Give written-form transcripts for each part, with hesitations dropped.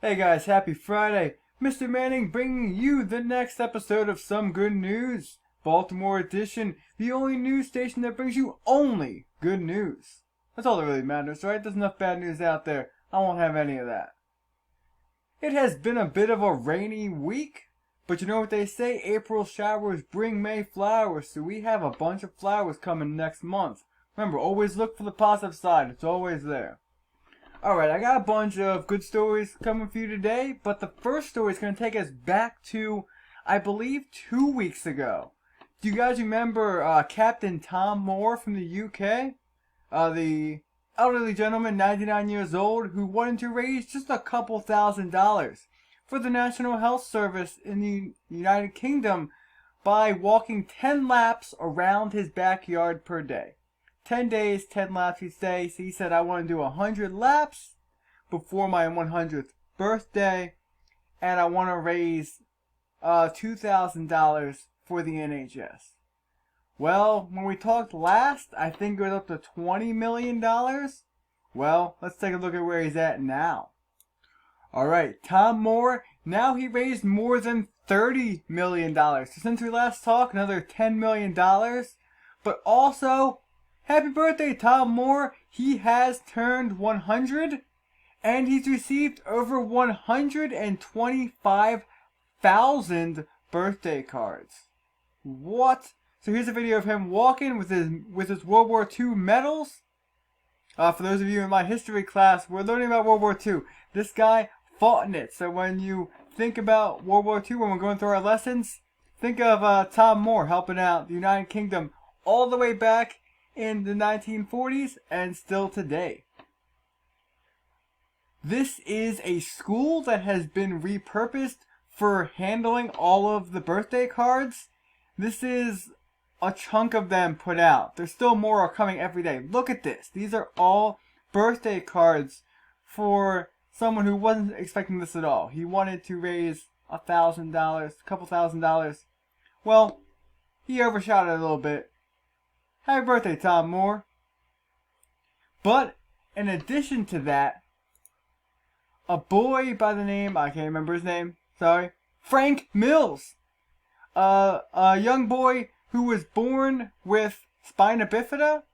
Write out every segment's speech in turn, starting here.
Hey guys, happy Friday. Mr. Manning bringing you the next episode of Some Good News. Baltimore Edition, the only news station that brings you only good news. That's all that really matters, right? There's enough bad news out there. I won't have any of that. It has been a bit of a rainy week, but you know what they say? April showers bring May flowers, so we have a bunch of flowers coming next month. Remember, always look for the positive side. It's always there. Alright, I got a bunch of good stories coming for you today, but the first story is going to take us back to, I believe, 2 weeks ago. Do you guys remember Captain Tom Moore from the UK? The elderly gentleman, 99 years old, who wanted to raise just a couple $1,000s for the National Health Service in the United Kingdom by walking 10 laps around his backyard per day. 10 days, 10 laps each day. So he said, I want to do 100 laps before my 100th birthday, and I want to raise $2,000 for the NHS. Well, when we talked last, I think it was up to $20 million. Well, let's take a look at where he's at now. Alright, Tom Moore, now he raised more than $30 million. So since we last talked, another $10 million. But also, happy birthday, Tom Moore. He has turned 100, and he's received over 125,000 birthday cards. What? So here's a video of him walking with his World War II medals. For those of you in my history class, we're learning about World War II. This guy fought in it. So when you think about World War II, when we're going through our lessons, think of Tom Moore helping out the United Kingdom all the way back in the 1940s and still today. This is a school that has been repurposed for handling all of the birthday cards. This is a chunk of them put out. There's still more coming every day. Look at this. These are all birthday cards for someone who wasn't expecting this at all. He wanted to raise $1,000, a couple $1,000. Well, he overshot it a little bit. Happy birthday, Tom Moore. But in addition to that, a boy by the name, I can't remember his name, sorry, Frank Mills. A young boy who was born with spina bifida.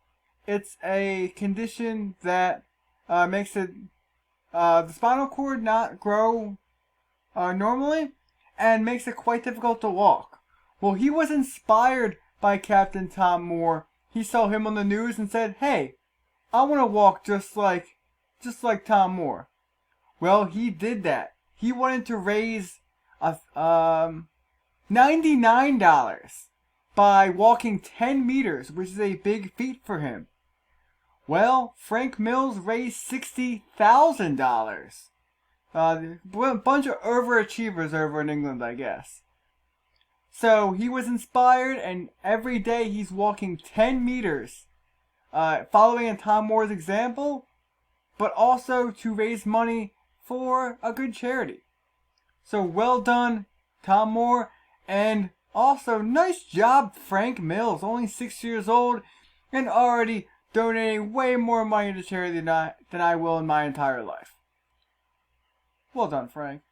It's a condition that makes it the spinal cord not grow normally and makes it quite difficult to walk. Well, he was inspired by Captain Tom Moore. He saw him on the news and said, "Hey, I want to walk just like Tom Moore." Well, he did that. He wanted to raise $99 by walking 10 meters, which is a big feat for him. Well, Frank Mills raised $60,000. A bunch of overachievers over in England, I guess. So he was inspired, and every day he's walking 10 meters, following in Tom Moore's example, but also to raise money for a good charity. So well done, Tom Moore, and also nice job, Frank Mills, only 6 years old and already donating way more money to charity than I will in my entire life. Well done, Frank.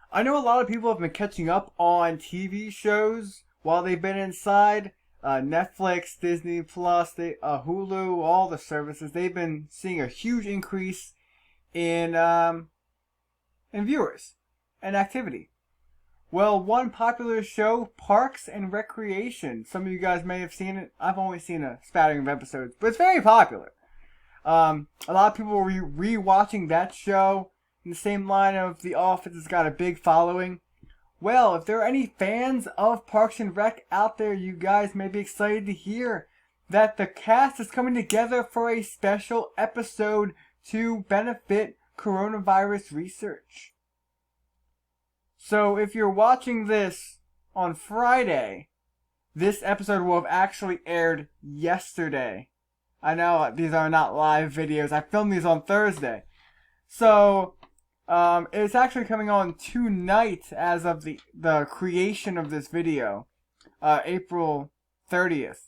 I know a lot of people have been catching up on TV shows while they've been inside. Netflix, Disney Plus, Hulu, all the services. They've been seeing a huge increase in viewers and activity. Well, one popular show, Parks and Recreation. Some of you guys may have seen it. I've only seen a spattering of episodes, but it's very popular. A lot of people were re-watching that show. In the same line of The Office has got a big following. Well, if there are any fans of Parks and Rec out there, you guys may be excited to hear that the cast is coming together for a special episode to benefit coronavirus research. So if you're watching this on Friday, this episode will have actually aired yesterday. I know these are not live videos. I filmed these on Thursday. So it's actually coming on tonight as of the creation of this video, April 30th.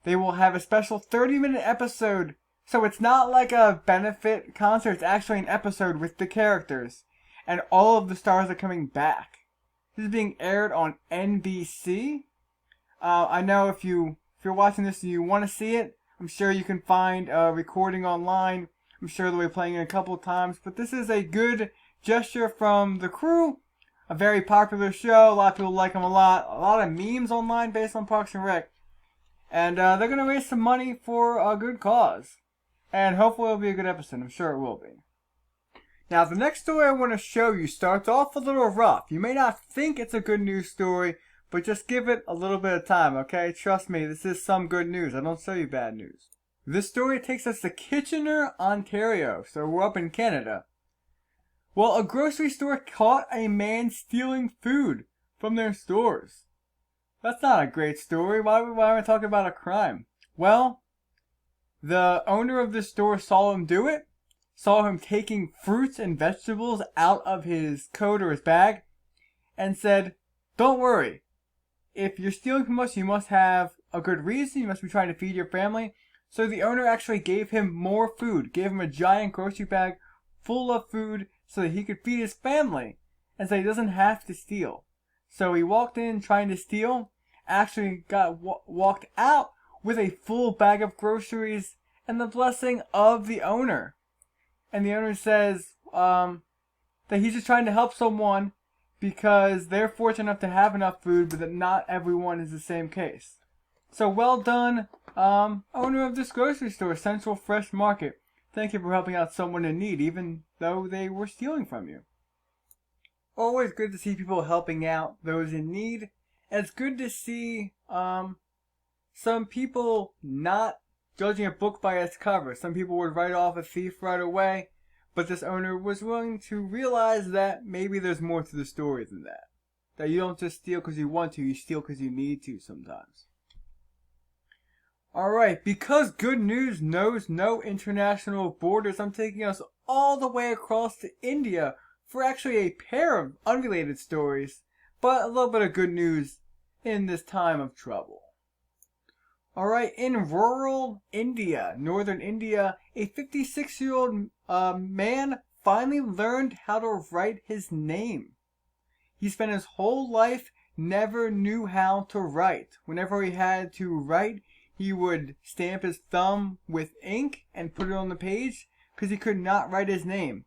They will have a special 30-minute episode, so it's not like a benefit concert, it's actually an episode with the characters. and all of the stars are coming back. This is being aired on NBC. I know if you're watching this and you want to see it, I'm sure you can find a recording online. I'm sure they'll be playing it a couple of times, but this is a good gesture from the crew. A very popular show. A lot of people like them a lot. A lot of memes online based on Parks and Rec. And they're going to raise some money for a good cause. And hopefully it'll be a good episode. I'm sure it will be. Now, the next story I want to show you starts off a little rough. You may not think it's a good news story, but just give it a little bit of time, okay? Trust me, this is some good news. I don't show you bad news. This story takes us to Kitchener, Ontario. So we're up in Canada. Well, a grocery store caught a man stealing food from their stores. That's not a great story. Why am I talking about a crime? Well, the owner of the store saw him do it. Saw him taking fruits and vegetables out of his coat or his bag. And said, don't worry. If you're stealing from us, you must have a good reason. You must be trying to feed your family. So the owner actually gave him more food. Gave him a giant grocery bag full of food so that he could feed his family. And so he doesn't have to steal. So he walked in trying to steal. Actually walked out with a full bag of groceries and the blessing of the owner. And the owner says that he's just trying to help someone because they're fortunate enough to have enough food, but that not everyone is the same case. So well done, owner of this grocery store, Central Fresh Market. Thank you for helping out someone in need, even though they were stealing from you. Always good to see people helping out those in need. And it's good to see some people not judging a book by its cover. Some people would write off a thief right away. But this owner was willing to realize that maybe there's more to the story than that. That you don't just steal because you want to, you steal because you need to sometimes. Alright, because good news knows no international borders, I'm taking us all the way across to India for actually a pair of unrelated stories, but a little bit of good news in this time of trouble. Alright, in rural India, northern India, a 56-year-old man finally learned how to write his name. He spent his whole life never knew how to write. Whenever he had to write, he would stamp his thumb with ink and put it on the page because he could not write his name.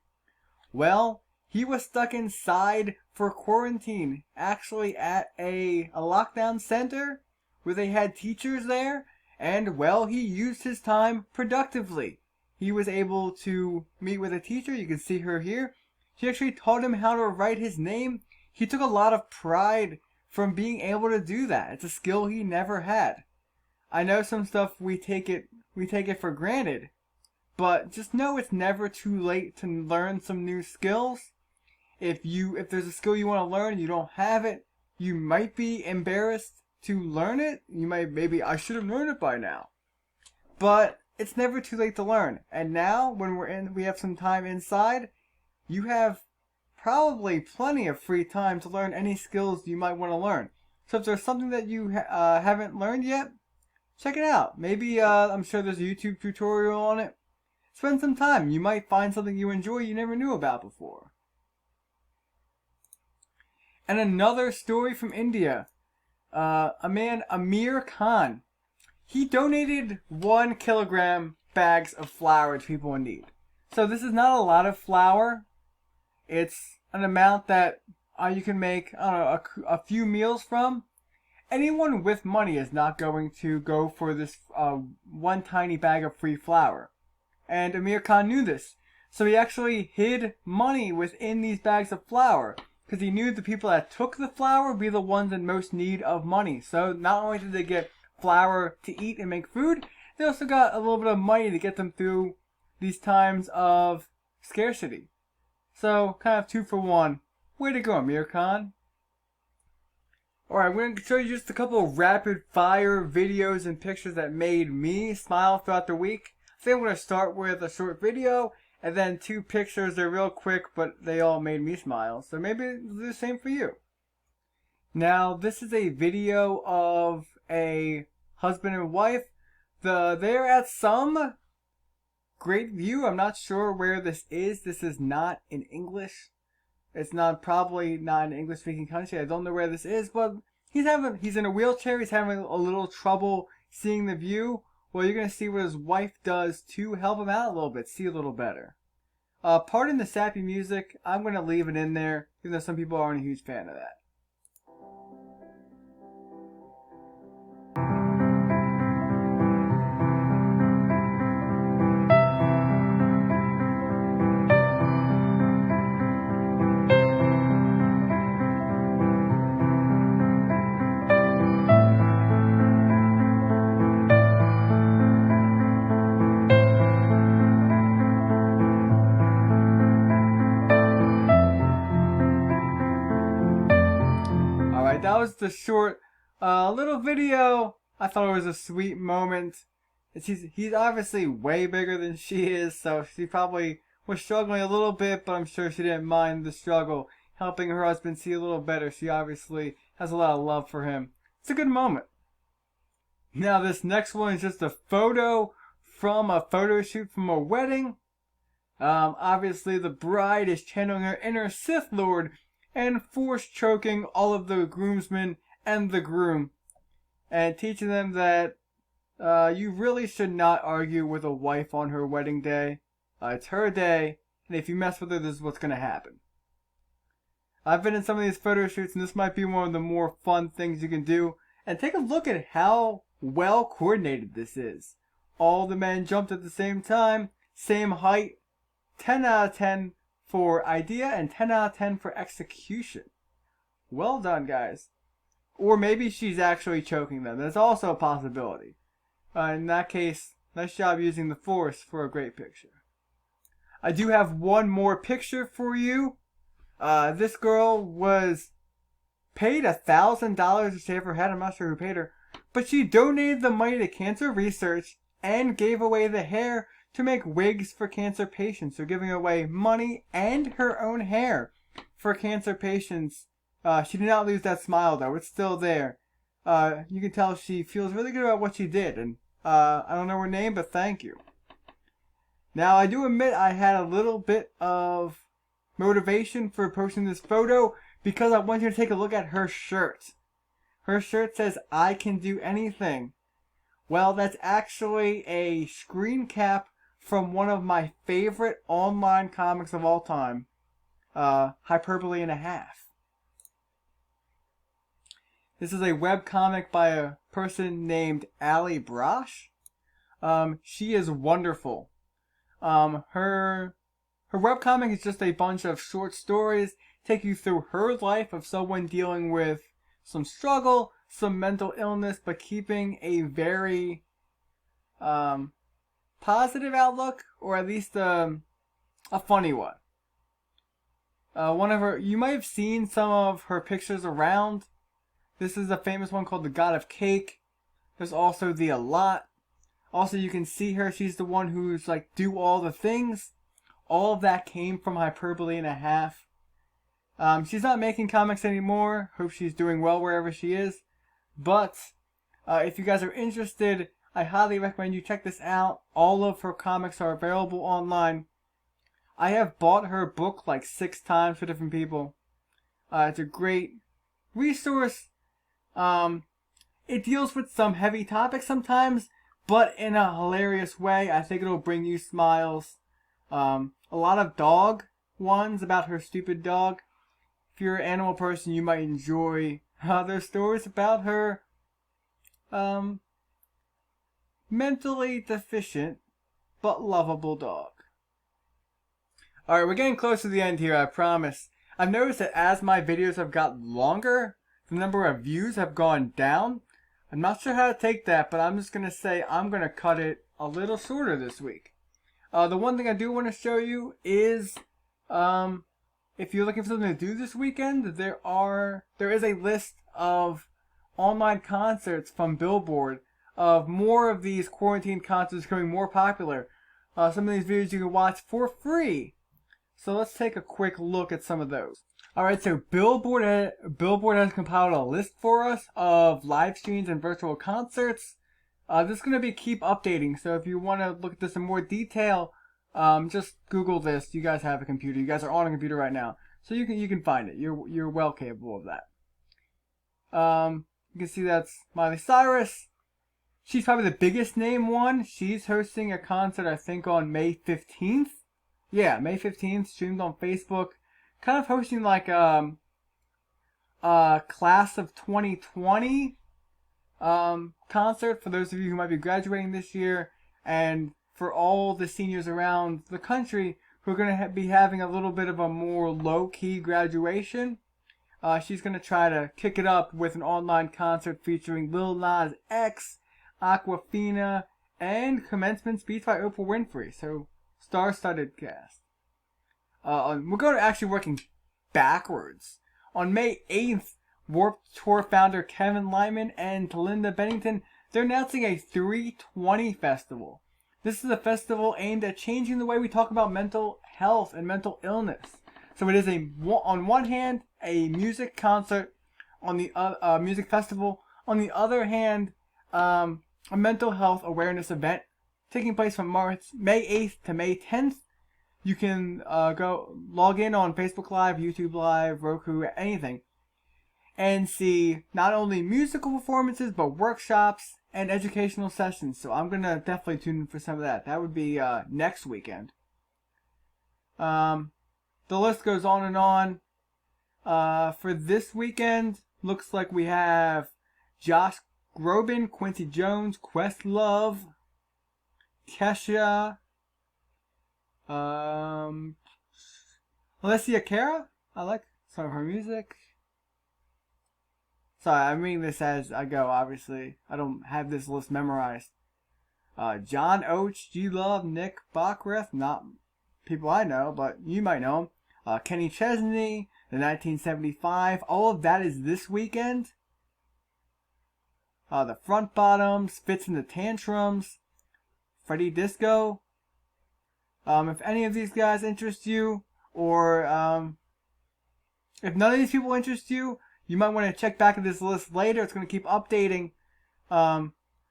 Well, he was stuck inside for quarantine, actually at a lockdown center where they had teachers there, and well, he used his time productively. He was able to meet with a teacher. You can see her here. She actually taught him how to write his name. He took a lot of pride from being able to do that. It's a skill he never had. I know some stuff we take it for granted, but just know it's never too late to learn some new skills. If there's a skill you want to learn and you don't have it, you might be embarrassed to learn it. You might, maybe I should have learned it by now. But it's never too late to learn. And now, when we have some time inside, you have probably plenty of free time to learn any skills you might want to learn. So if there's something that you haven't learned yet, check it out. Maybe I'm sure there's a YouTube tutorial on it. Spend some time. You might find something you enjoy you never knew about before. And another story from India. A man, Amir Khan, he donated 1 kilogram bags of flour to people in need. So this is not a lot of flour. It's an amount that you can make, I don't know, a few meals from. Anyone with money is not going to go for this one tiny bag of free flour. And Amir Khan knew this. So he actually hid money within these bags of flour, because he knew the people that took the flour would be the ones in most need of money. So not only did they get flour to eat and make food, they also got a little bit of money to get them through these times of scarcity. So kind of 2 for 1. Way to go, Amir Khan. Alright, I'm going to show you just a couple of rapid fire videos and pictures that made me smile throughout the week. I think I'm going to start with a short video and then 2 pictures. They're real quick, but they all made me smile. So maybe it'll do the same for you. Now, this is a video of a husband and wife. They're at some great view. I'm not sure where this is. This is not in English. It's not probably not an English speaking country. I don't know where this is, but he's in a wheelchair. He's having a little trouble seeing the view. Well, you're gonna see what his wife does to help him out a little bit, see a little better. Pardon the sappy music. I'm gonna leave it in there, even though some people aren't a huge fan of that. That was the short little video. I thought it was a sweet moment. He's obviously way bigger than she is, so she probably was struggling a little bit, but I'm sure she didn't mind the struggle. Helping her husband see a little better. She obviously has a lot of love for him. It's a good moment. Now this next one is just a photo from a photo shoot from a wedding. Obviously the bride is channeling her inner Sith Lord and force choking all of the groomsmen and the groom, and teaching them that you really should not argue with a wife on her wedding day. It's her day, and if you mess with her, this is what's going to happen. I've been in some of these photo shoots, and this might be one of the more fun things you can do. And take a look at how well coordinated this is. All the men jumped at the same time, same height, 10 out of 10 for idea and 10 out of 10 for execution. Well done, guys. Or maybe she's actually choking them. That's also a possibility. In that case, nice job using the Force for a great picture. I do have one more picture for you. This girl was paid $1,000 to shave her head. I'm not sure who paid her. But she donated the money to cancer research and gave away the hair to make wigs for cancer patients. So giving away money and her own hair for cancer patients. She did not lose that smile though. It's still there. You can tell she feels really good about what she did. And I don't know her name, but thank you. Now I do admit I had a little bit of motivation for posting this photo because I want you to take a look at her shirt. Her shirt says, "I can do anything." Well, that's actually a screen cap from one of my favorite online comics of all time, Hyperbole and a Half. This is a webcomic by a person named Ali Brosh. She is wonderful. Her webcomic is just a bunch of short stories, take you through her life of someone dealing with some struggle, some mental illness, but keeping a very positive outlook, or at least a funny one. You might have seen some of her pictures around. This is a famous one called The God of Cake. There's also The A Lot. Also, you can see her. She's the one who's like, do all the things. All of that came from Hyperbole and a Half. She's not making comics anymore. Hope she's doing well wherever she is. But if you guys are interested, I highly recommend you check this out. All of her comics are available online. I have bought her book like 6 times for different people. It's a great resource. It deals with some heavy topics sometimes, but in a hilarious way. I think it'll bring you smiles. A lot of dog ones about her stupid dog. If you're an animal person, you might enjoy other stories about her mentally deficient but lovable dog. Alright, we're getting close to the end here, I promise. I've noticed that as my videos have gotten longer, the number of views have gone down. I'm not sure how to take that, but I'm just going to say I'm going to cut it a little shorter this week. The one thing I do want to show you is, if you're looking for something to do this weekend, there is a list of online concerts from Billboard of more of these quarantine concerts becoming more popular. Some of these videos you can watch for free. So let's take a quick look at some of those. Alright, so Billboard has compiled a list for us of live streams and virtual concerts. This is going to keep updating, so if you want to look at this in more detail, just Google this. You guys have a computer. You guys are on a computer right now. So you can find it. You're well capable of that. You can see that's Miley Cyrus. She's probably the biggest name one. She's hosting a concert, I think, on May 15th. Yeah, May 15th, streamed on Facebook. Kind of hosting like class of 2020 concert for those of you who might be graduating this year, and for all the seniors around the country who are going to be having a little bit of a more low-key graduation. She's going to try to kick it up with an online concert featuring Lil Nas X, Aquafina, and commencement speech by Oprah Winfrey. So, star-studded cast. We're going to actually working backwards. On May 8th, Warped Tour founder Kevin Lyman and Linda Bennington, they're announcing a 320 festival. This is a festival aimed at changing the way we talk about mental health and mental illness. So it is on one hand a music concert, on the music festival. On the other hand, a mental health awareness event taking place from May 8th to May 10th. You can go log in on Facebook Live, YouTube Live, Roku, anything, and see not only musical performances but workshops and educational sessions. So I'm gonna definitely tune in for some of that. That would be next weekend. The list goes on and on. For this weekend, looks like we have Josh Groban, Quincy Jones, Questlove, Kesha, Alessia Cara. I like some of her music. Sorry, I'm reading this as I go, obviously. I don't have this list memorized. John Oates, G-Love, Nick Bockrath, not people I know, but you might know him. Kenny Chesney, the 1975. All of that is this weekend. The Front Bottoms, Fits in the Tantrums, Freddie Disco. If any of these guys interest you, or if none of these people interest you, you might want to check back at this list later. It's going to keep updating.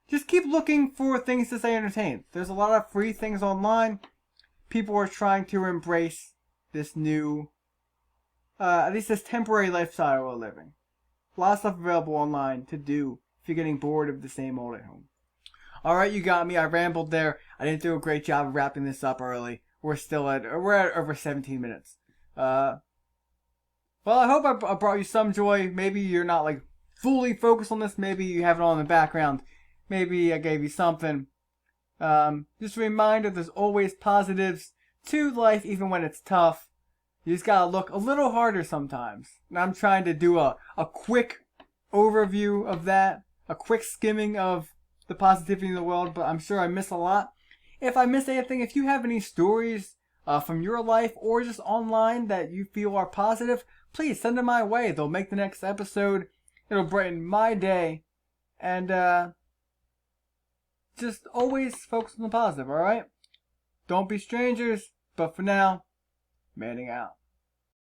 Just keep looking for things to stay entertained. There's a lot of free things online. People are trying to embrace this new, at least this temporary lifestyle we're living. A lot of stuff available online to do if you're getting bored of the same old at home. Alright, you got me. I rambled there. I didn't do a great job of wrapping this up early. We're at over 17 minutes. Well, I hope I brought you some joy. Maybe you're not like fully focused on this. Maybe you have it on in the background. Maybe I gave you something. Just a reminder, there's always positives to life, even when it's tough. You just gotta look a little harder sometimes. And I'm trying to do a quick overview of that, a quick skimming of the positivity in the world, but I'm sure I miss a lot. If I miss anything, if you have any stories from your life or just online that you feel are positive, please send them my way. They'll make the next episode. It'll brighten my day. And just always focus on the positive, alright? Don't be strangers, but for now, manning out.